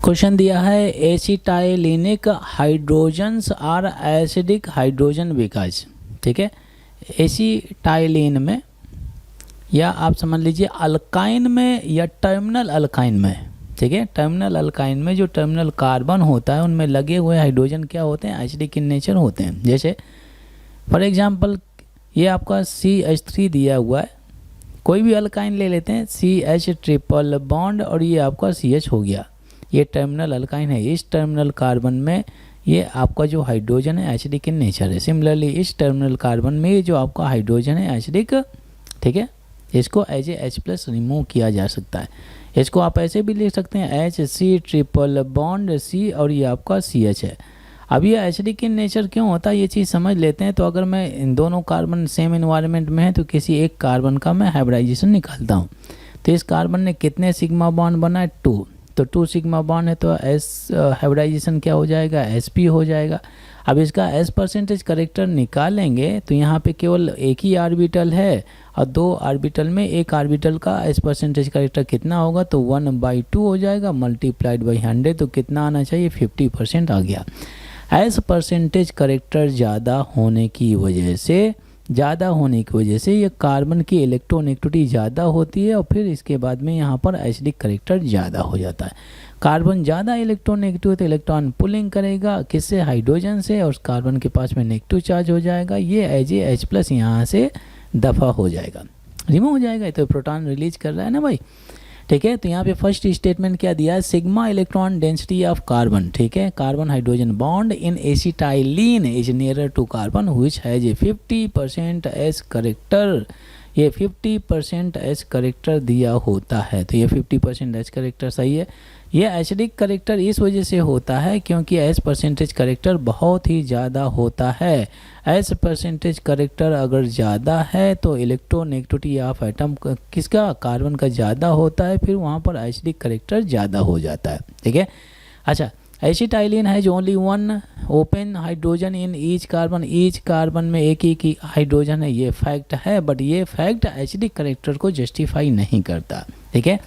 Question दिया है acetylenic hydrogens are acidic hydrogen because, ठीक है, एसिटाइलिन में या आप समझ लीजिए अल्काइन में या टर्मिनल अल्काइन में, ठीक है, टर्मिनल अल्काइन में जो टर्मिनल कार्बन होता है उनमें लगे हुए हाइड्रोजन क्या होते हैं, एसिडिक इन नेचर होते हैं। जैसे फॉर एग्जांपल ये आपका CH3 दिया हुआ है, कोई भी अल्काइन ले लेते हैं, CH ट्रिपल बॉन्ड और ये आपका CH हो गया, ये टर्मिनल अल्काइन है। इस टर्मिनल कार्बन में ये आपका जो हाइड्रोजन है एसिडिक इन नेचर है। सिमिलरली इस टर्मिनल कार्बन में ये जो आपका हाइड्रोजन है एसिडिक, ठीक है, इसको एज ए H+ रिमूव किया जा सकता है। इसको आप ऐसे भी लिख सकते हैं HC ट्रिपल बॉन्ड C और ये आपका CH है। अब ये एसिडिक इन नेचर क्यों होता है ये चीज़ समझ लेते हैं। तो अगर मैं इन दोनों कार्बन सेम इन्वायरमेंट में है तो किसी एक कार्बन का मैं हाइब्रिडाइजेशन निकालता हूँ, तो इस कार्बन ने कितने सिग्मा बॉन्ड बना है, 2, तो 2 सिग्मा बॉन्ड है तो S हाइब्रिडाइजेशन क्या हो जाएगा, Sp हो जाएगा। अब इसका S परसेंटेज करेक्टर निकालेंगे तो यहाँ पे केवल एक ही ऑर्बिटल है और 2 ऑर्बिटल में एक ऑर्बिटल का S परसेंटेज करेक्टर कितना होगा, तो 1/2 हो जाएगा मल्टीप्लाइड बाई 100, तो कितना आना चाहिए, 50% आ गया। S परसेंटेज करेक्टर ज़्यादा होने की वजह से ये कार्बन की इलेक्ट्रोनेगेटिविटी ज़्यादा होती है और फिर इसके बाद में यहाँ पर एसिडिक करेक्टर ज़्यादा हो जाता है। कार्बन ज़्यादा इलेक्ट्रोनेगेटिव तो इलेक्ट्रॉन पुलिंग करेगा किससे, हाइड्रोजन से, और उस कार्बन के पास में नेगेटिव चार्ज हो जाएगा, ये एज ए H+ यहाँ से दफ़ा हो जाएगा, रिमूव हो जाएगा। तो प्रोटॉन रिलीज कर रहा है ना भाई, ठीक है। तो यहाँ पे फर्स्ट स्टेटमेंट क्या दिया है, sigma electron density of carbon, ठीक है, carbon hydrogen bond in acetylene is nearer to carbon which has a 50% S character, ये 50% S करेक्टर दिया होता है, तो ये 50% S करेक्टर सही है। ये एसिडिक करेक्टर इस वजह से होता है क्योंकि S परसेंटेज करेक्टर बहुत ही ज़्यादा होता है। S परसेंटेज करेक्टर अगर ज़्यादा है तो इलेक्ट्रोनेगेटिविटी ऑफ एटम किसका, कार्बन का ज़्यादा होता है, फिर वहाँ पर एसिडिक करेक्टर ज़्यादा हो जाता है, ठीक है। अच्छा, acetylene has only 1 open hydrogen in each carbon में एक ही हाइड्रोजन है, ये फैक्ट है, बट ये फैक्ट एसिडिक करेक्टर को जस्टिफाई नहीं करता, ठीक है।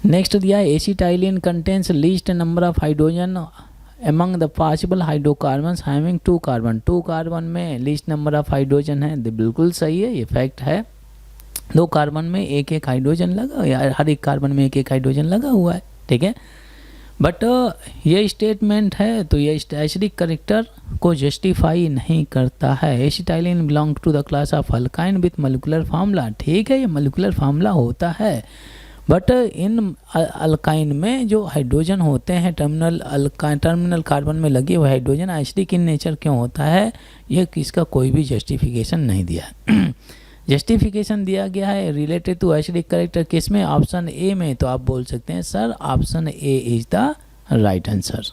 नेक्स्ट दिया है acetylene contains least number of hydrogen among the possible hydrocarbons having 2 carbon, 2 carbon में लीस्ट नंबर ऑफ हाइड्रोजन है, बिल्कुल सही है, ये फैक्ट है। 2 कार्बन में एक हाइड्रोजन लगा, या हर एक कार्बन में एक हाइड्रोजन लगा हुआ है, ठीक है। बट ये स्टेटमेंट है तो ये एसिडिक करेक्टर को जस्टिफाई नहीं करता है। Acetylene belong to the class of alkyne with molecular formula, ठीक है, ये मोलिकुलर फार्मूला होता है, बट इन अल्काइन में जो हाइड्रोजन होते हैं टर्मिनल कार्बन में लगे हुए हाइड्रोजन एसिडिक इन नेचर क्यों होता है, ये किसका कोई भी जस्टिफिकेशन नहीं दिया है। जस्टिफिकेशन दिया गया है रिलेटेड टू एसिडिक करेक्टर किस में, ऑप्शन ए में, तो आप बोल सकते हैं sir option A is the right answer.